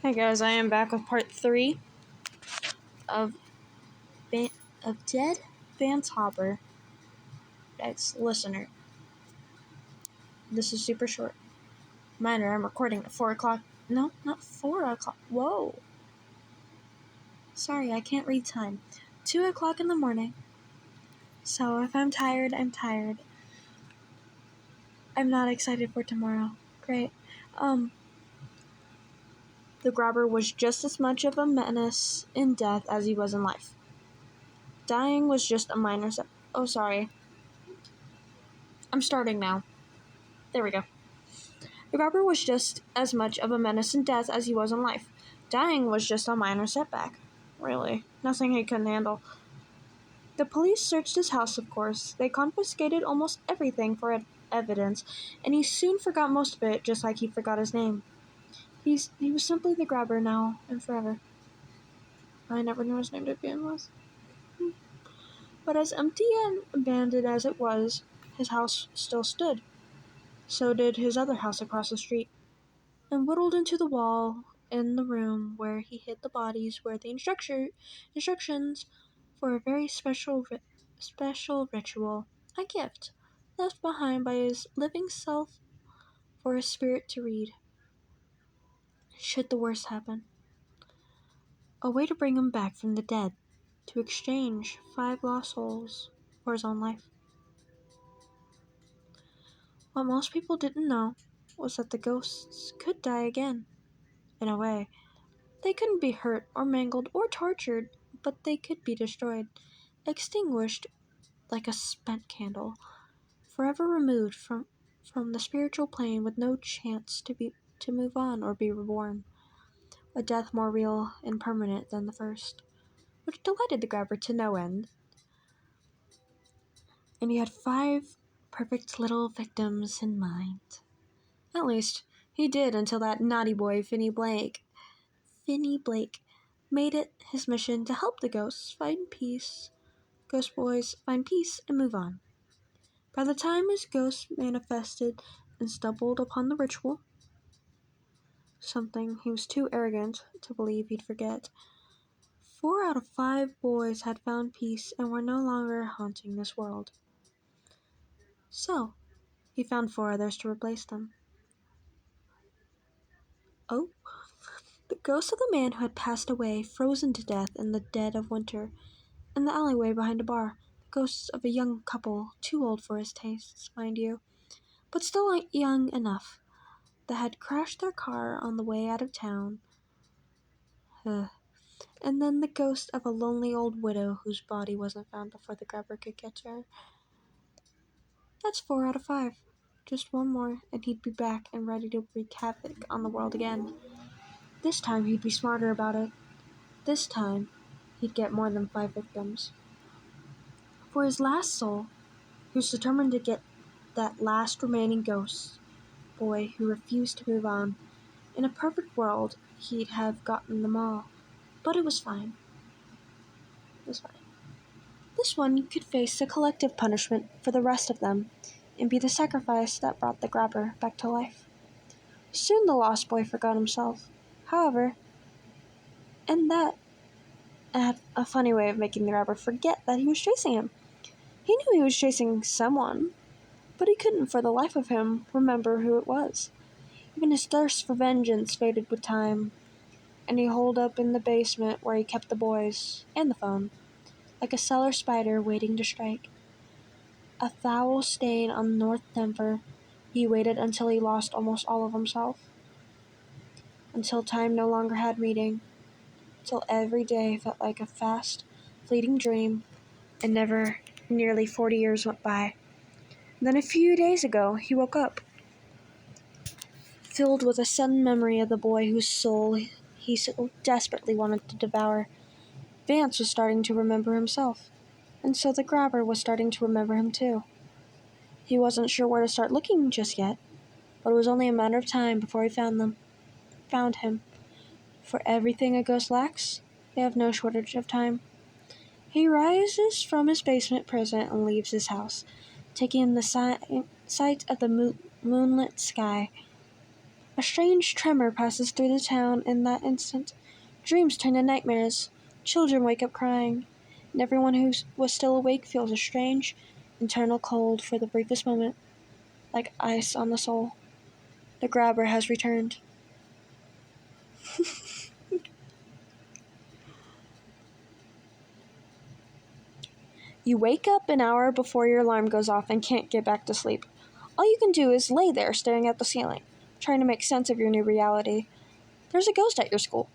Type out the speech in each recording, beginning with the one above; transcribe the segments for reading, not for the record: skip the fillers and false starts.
Hey guys, I am back with part 3 of Dead Vance Hopper. Guys, listener, this is super short. Reminder, I'm recording at 4 o'clock. No, not 4 o'clock. Whoa. Sorry, I can't read time. 2 o'clock in the morning. So if I'm tired, I'm tired. I'm not excited for tomorrow. Great. The grabber was just as much of a menace in death as he was in life. Dying was just a minor Oh, sorry. I'm starting now. There we go. The grabber was just as much of a menace in death as he was in life. Dying was just a minor setback. Really, nothing he couldn't handle. The police searched his house, of course. They confiscated almost everything for evidence, and he soon forgot most of it, just like he forgot his name. He was simply the grabber now and forever. I never knew his name to begin with. But as empty and abandoned as it was, his house still stood. So did his other house across the street. And whittled into the wall in the room where he hid the bodies were the instructions for a very special ritual, a gift left behind by his living self for his spirit to read, should the worst happen. A way to bring him back from the dead, to exchange 5 lost souls for his own life. What most people didn't know was that the ghosts could die again, in a way. They couldn't be hurt or mangled or tortured, but they could be destroyed, extinguished like a spent candle, forever removed from the spiritual plane with no chance to move on or be reborn. A death more real and permanent than the first, which delighted the grabber to no end. And he had 5 perfect little victims in mind. At least, he did until that naughty boy, Finney Blake, made it his mission to help the ghosts find peace. Ghost boys find peace and move on. By the time his ghost manifested and stumbled upon the ritual, something he was too arrogant to believe he'd forget, 4 out of 5 boys had found peace and were no longer haunting this world. So, he found 4 others to replace them. Oh, the ghost of the man who had passed away, frozen to death in the dead of winter, in the alleyway behind a bar. The ghosts of a young couple, too old for his tastes, mind you, but still young enough, that had crashed their car on the way out of town. And then the ghost of a lonely old widow whose body wasn't found before the grabber could get to her. That's 4 out of 5. Just one more, and he'd be back and ready to wreak havoc on the world again. This time he'd be smarter about it. This time, he'd get more than 5 victims. For his last soul, he was determined to get that last remaining ghost boy who refused to move on. In a perfect world, he'd have gotten them all. But it was fine. This one could face the collective punishment for the rest of them, and be the sacrifice that brought the grabber back to life. Soon the lost boy forgot himself, however, and that had a funny way of making the grabber forget that he was chasing him. He knew he was chasing someone, but he couldn't for the life of him remember who it was. Even his thirst for vengeance faded with time, and he holed up in the basement where he kept the boys, and the phone, like a cellar spider waiting to strike. A foul stain on North Denver, he waited until he lost almost all of himself. Until time no longer had meaning. Till every day felt like a fast, fleeting dream, and nearly 40 years went by. Then a few days ago, he woke up, filled with a sudden memory of the boy whose soul he so desperately wanted to devour. Vance was starting to remember himself, and so the grabber was starting to remember him too. He wasn't sure where to start looking just yet, but it was only a matter of time before he found him. For everything a ghost lacks, they have no shortage of time. He rises from his basement prison and leaves his house, taking in the sight of the moonlit sky. A strange tremor passes through the town in that instant. Dreams turn to nightmares. Children wake up crying, and everyone who was still awake feels a strange, internal cold for the briefest moment, like ice on the soul. The grabber has returned. You wake up an hour before your alarm goes off and can't get back to sleep. All you can do is lay there staring at the ceiling, trying to make sense of your new reality. There's a ghost at your school.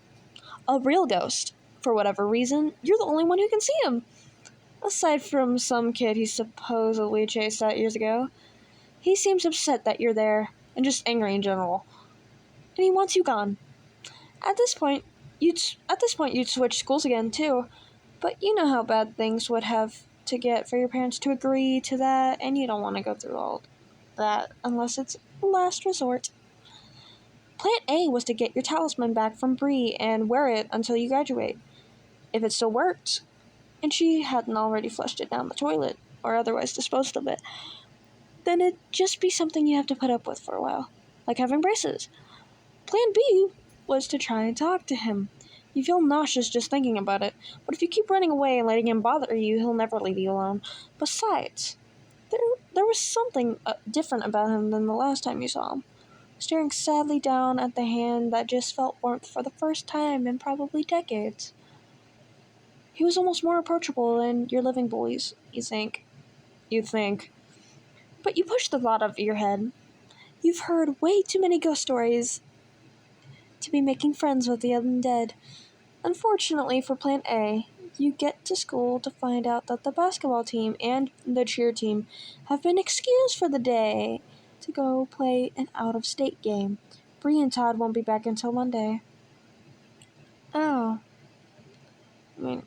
A real ghost. For whatever reason, you're the only one who can see him. Aside from some kid he supposedly chased out years ago, he seems upset that you're there, and just angry in general. And he wants you gone. At this point, you'd switch schools again, too. But you know how bad things would have to get for your parents to agree to that, and you don't want to go through all that unless it's last resort. Plan A was to get your talisman back from Bree and wear it until you graduate. If it still worked, and she hadn't already flushed it down the toilet, or otherwise disposed of it, then it'd just be something you have to put up with for a while, like having braces. Plan B was to try and talk to him. You feel nauseous just thinking about it, but if you keep running away and letting him bother you, he'll never leave you alone. Besides, there was something different about him than the last time you saw him. Staring sadly down at the hand that just felt warmth for the first time in probably decades. He was almost more approachable than your living bullies, you think. But you push the thought out of your head. You've heard way too many ghost stories to be making friends with the undead. Unfortunately for Plan A, you get to school to find out that the basketball team and the cheer team have been excused for the day to go play an out-of-state game. Bree and Todd won't be back until Monday. Oh. And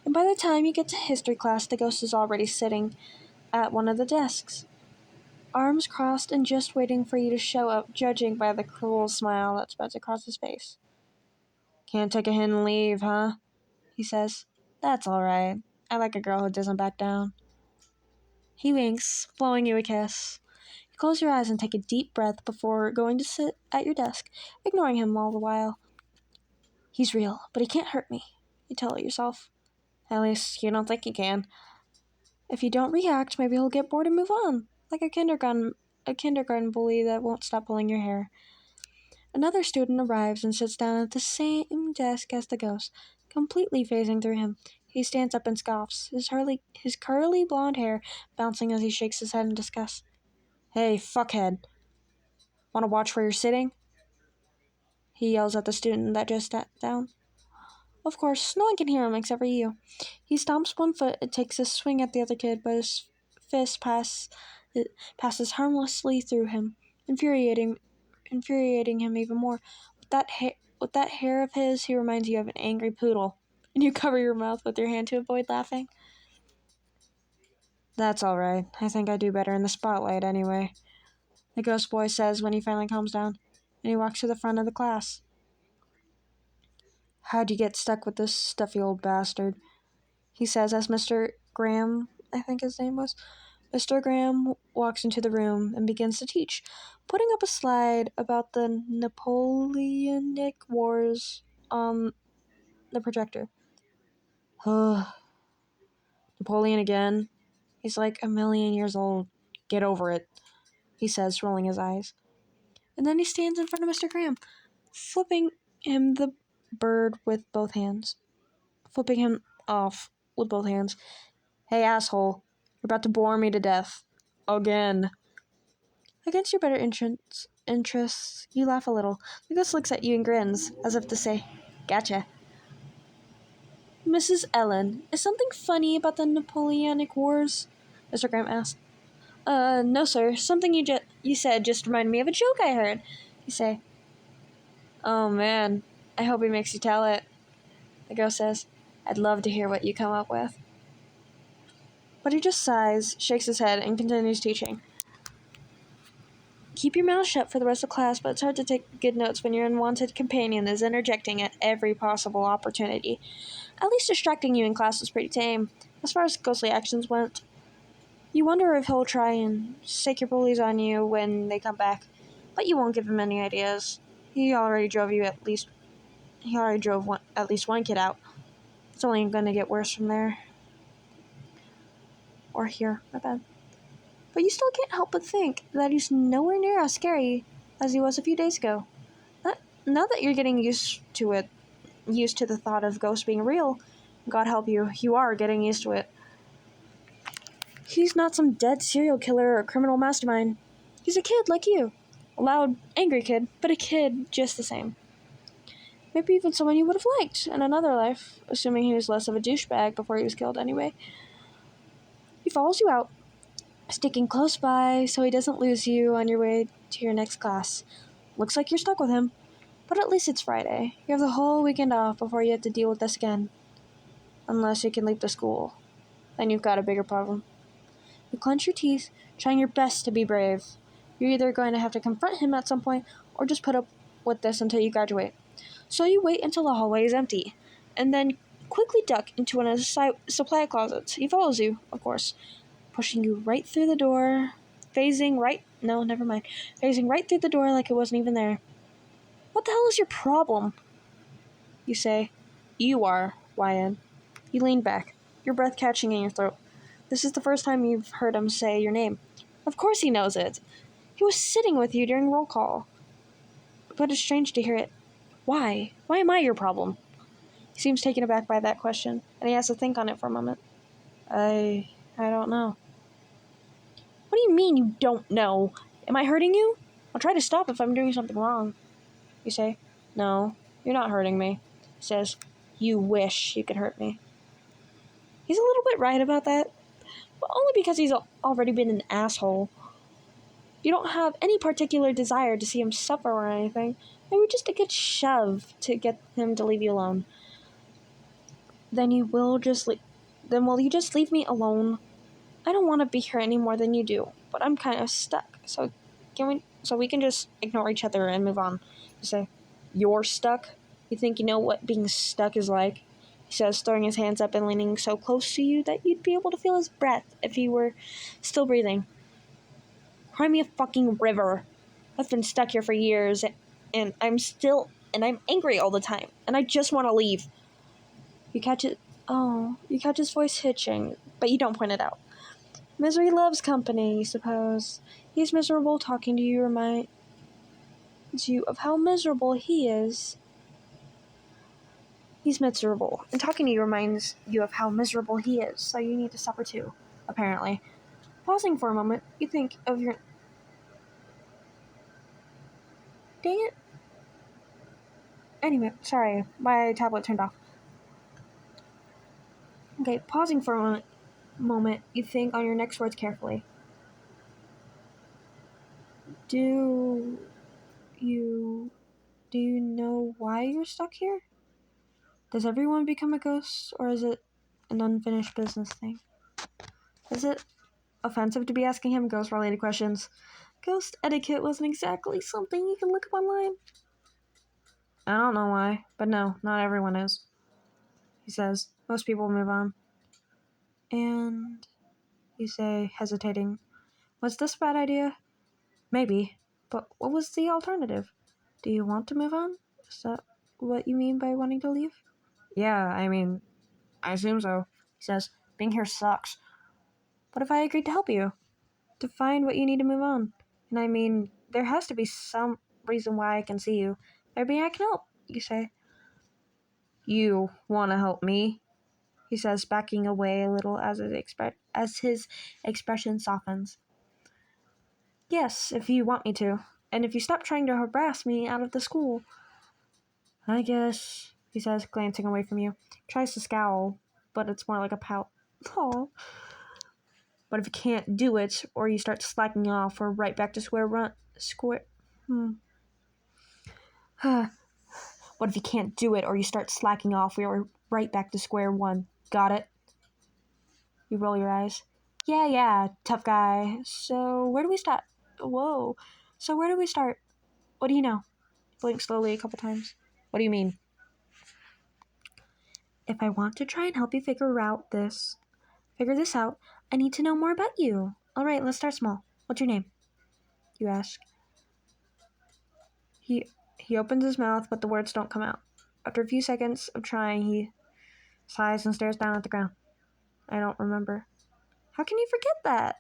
by the time you get to history class, the ghost is already sitting at one of the desks, arms crossed and just waiting for you to show up, judging by the cruel smile that spreads across his face. Can't take a hint and leave, huh? He says. That's all right. I like a girl who doesn't back down. He winks, blowing you a kiss. You close your eyes and take a deep breath before going to sit at your desk, ignoring him all the while. He's real, but he can't hurt me, you tell yourself. At least you don't think he can. If you don't react, maybe he'll get bored and move on, like a kindergarten bully that won't stop pulling your hair. Another student arrives and sits down at the same desk as the ghost, completely phasing through him. He stands up and scoffs, his curly blonde hair bouncing as he shakes his head in disgust. Hey, fuckhead. Want to watch where you're sitting? He yells at the student that just sat down. Of course, no one can hear him except for you. He stomps one foot and takes a swing at the other kid, but his fist passes harmlessly through him, infuriating him even more. With that hair of his, he reminds you of an angry poodle, and you cover your mouth with your hand to avoid laughing. That's all right. I think I do better in the spotlight anyway, the ghost boy says when he finally calms down, and he walks to the front of the class. How'd you get stuck with this stuffy old bastard? He says as Mr. Graham, I think his name was, Mr. Graham walks into the room and begins to teach, putting up a slide about the Napoleonic Wars on the projector. Napoleon again? He's like a million years old. Get over it, he says, rolling his eyes. And then he stands in front of Mr. Graham, flipping him the bird with both hands. Flipping him off with both hands. Hey, asshole, you're about to bore me to death. Again. Against your better interests, you laugh a little. The ghost looks at you and grins, as if to say, Gotcha. Mrs. Ellen, is something funny about the Napoleonic Wars? Mr. Graham asked. No, sir. Something you said just reminded me of a joke I heard. You say. Oh, man. I hope he makes you tell it. The ghost says. I'd love to hear what you come up with. But he just sighs, shakes his head, and continues teaching. Keep your mouth shut for the rest of class, but it's hard to take good notes when your unwanted companion is interjecting at every possible opportunity. At least distracting you in class is pretty tame, as far as ghostly actions went. You wonder if he'll try and stake your bullies on you when they come back. But you won't give him any ideas. He already drove at least one kid out. It's only going to get worse from there. Or here, my bad. But you still can't help but think that he's nowhere near as scary as he was a few days ago. Now that you're getting used to the thought of ghosts being real, God help you, you are getting used to it. He's not some dead serial killer or criminal mastermind. He's a kid like you. A loud, angry kid, but a kid just the same. Maybe even someone you would have liked in another life, assuming he was less of a douchebag before he was killed anyway. He follows you out, sticking close by so he doesn't lose you on your way to your next class. Looks like you're stuck with him, but at least it's Friday. You have the whole weekend off before you have to deal with this again. Unless you can leave the school. Then you've got a bigger problem. You clench your teeth, trying your best to be brave. You're either going to have to confront him at some point, or just put up with this until you graduate. So you wait until the hallway is empty, and then quickly duck into one of the supply closets. He follows you, of course, pushing you right through the door, phasing right through the door like it wasn't even there. What the hell is your problem? You say. You are, YN. You lean back, your breath catching in your throat. This is the first time you've heard him say your name. Of course he knows it. He was sitting with you during roll call. But it's strange to hear it. Why? Why am I your problem? He seems taken aback by that question, and he has to think on it for a moment. I don't know. What do you mean you don't know? Am I hurting you? I'll try to stop if I'm doing something wrong. You say, no, you're not hurting me. He says, you wish you could hurt me. He's a little bit right about that, but only because he's already been an asshole. You don't have any particular desire to see him suffer or anything. Maybe just a good shove to get him to leave you alone. Then will you just leave me alone? I don't want to be here any more than you do, but I'm kind of stuck. So we can just ignore each other and move on. You say, you're stuck? You think you know what being stuck is like? He says, throwing his hands up and leaning so close to you that you'd be able to feel his breath if he were still breathing. Cry me a fucking river. I've been stuck here for years, and I'm angry all the time, and I just want to leave. You catch his voice hitching, but you don't point it out. Misery loves company, you suppose. He's miserable. Talking to you reminds you of how miserable he is. He's miserable, and talking to you reminds you of how miserable he is, so you need to suffer too, apparently. Pausing for a moment, you think of your... Dang it. Anyway, sorry, my tablet turned off. Okay, pausing for a moment, you think on your next words carefully. Do you know why you're stuck here? Does everyone become a ghost, or is it an unfinished business thing? Is it offensive to be asking him ghost-related questions? Ghost etiquette wasn't exactly something you can look up online. I don't know why, but no, not everyone is. He says, most people move on. And you say, hesitating, was this a bad idea? Maybe, but what was the alternative? Do you want to move on? Is that what you mean by wanting to leave? Yeah, I assume so. He says, being here sucks. What if I agreed to help you? To find what you need to move on? And there has to be some reason why I can see you. Maybe I can help, you say. You want to help me? He says, backing away a little as his expression softens. Yes, if you want me to. And if you stop trying to harass me out of the school. I guess, he says, glancing away from you. Tries to scowl, but it's more like a pout. Aw. But if you can't do it, or you start slacking off, we're right back to What if you can't do it, or you start slacking off, we're right back to square one. Got it? You roll your eyes. Yeah, tough guy. So where do we start? Whoa. So where do we start? What do you know? Blink slowly a couple times. What do you mean? If I want to try and help you figure this out, I need to know more about you. All right, let's start small. What's your name? You ask. He opens his mouth, but the words don't come out. After a few seconds of trying, he sighs and stares down at the ground. I don't remember. How can you forget that?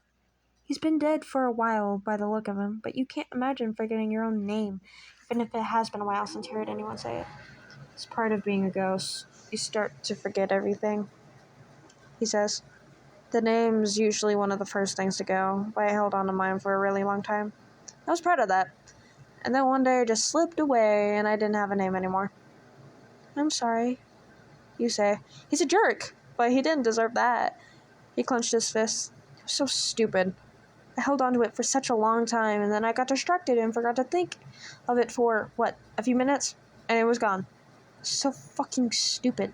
He's been dead for a while by the look of him, but you can't imagine forgetting your own name, even if it has been a while since you heard anyone say it. It's part of being a ghost. You start to forget everything, he says. The name's usually one of the first things to go, but I held on to mine for a really long time. I was proud of that. And then one day it just slipped away and I didn't have a name anymore. I'm sorry, you say. He's a jerk, but he didn't deserve that. He clenched his fist. It was so stupid. I held on to it for such a long time, and then I got distracted and forgot to think of it for, a few minutes? And it was gone. So fucking stupid.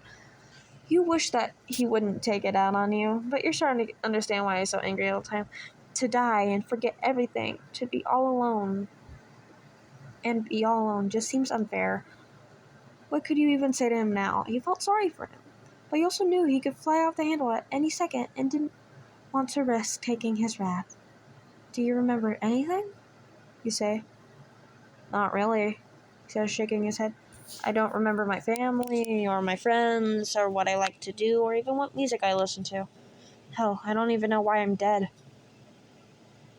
You wish that he wouldn't take it out on you, but you're starting to understand why he's so angry all the time. To die and forget everything, to be all alone, just seems unfair. What could you even say to him now? You felt sorry for him, but you also knew he could fly off the handle at any second and didn't want to risk taking his wrath. Do you remember anything? You say. Not really, he says, shaking his head. I don't remember my family, or my friends, or what I like to do, or even what music I listen to. Hell, I don't even know why I'm dead.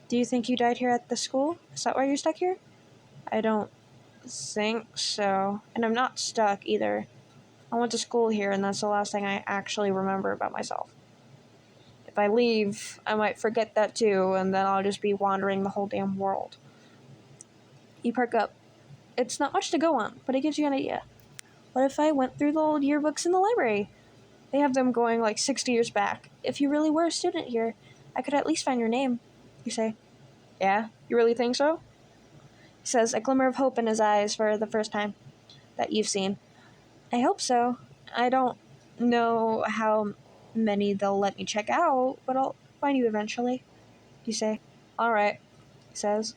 Do you think you died here at the school? Is that why you're stuck here? I don't think so. And I'm not stuck, either. I went to school here, and that's the last thing I actually remember about myself. If I leave, I might forget that too, and then I'll just be wandering the whole damn world. You perk up. It's not much to go on, but it gives you an idea. What if I went through the old yearbooks in the library? They have them going like 60 years back. If you really were a student here, I could at least find your name, you say. Yeah? You really think so? He says, a glimmer of hope in his eyes for the first time that you've seen. I hope so. I don't know how many they'll let me check out, but I'll find you eventually, you say. All right, he says.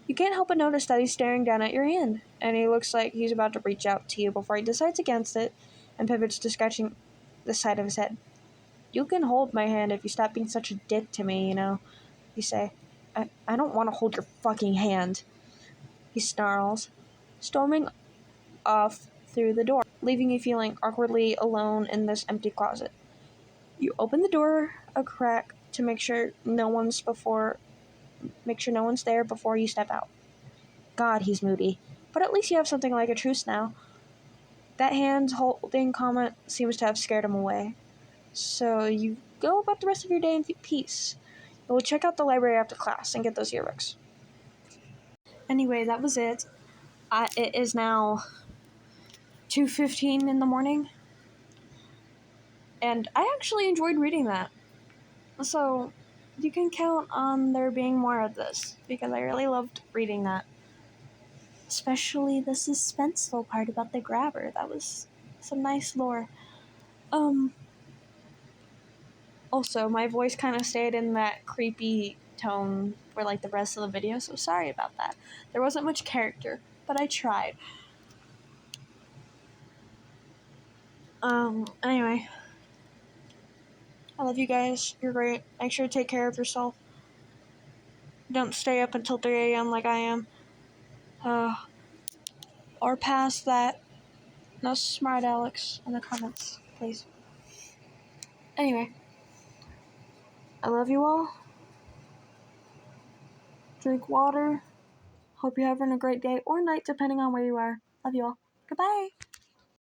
You can't help but notice that he's staring down at your hand, and he looks like he's about to reach out to you before he decides against it and pivots to scratching the side of his head. You can hold my hand if you stop being such a dick to me, you say. I don't want to hold your fucking hand, he snarls, storming off through the door, leaving you feeling awkwardly alone in this empty closet. You open the door a crack to make sure no one's there before you step out. God, he's moody. But at least you have something like a truce now. That hand-holding comment seems to have scared him away. So you go about the rest of your day in peace. You'll check out the library after class and get those yearbooks. Anyway, that was it. It is now 2:15 in the morning. And I actually enjoyed reading that. So you can count on there being more of this, because I really loved reading that. Especially the suspenseful part about the grabber. That was some nice lore. Also, my voice kind of stayed in that creepy tone for like the rest of the video, so sorry about that. There wasn't much character, but I tried. Anyway. I love you guys. You're great. Make sure to take care of yourself. Don't stay up until 3 a.m. like I am. Or past that. No smart Alex in the comments, please. Anyway. I love you all. Drink water. Hope you're having a great day or night, depending on where you are. Love you all. Goodbye.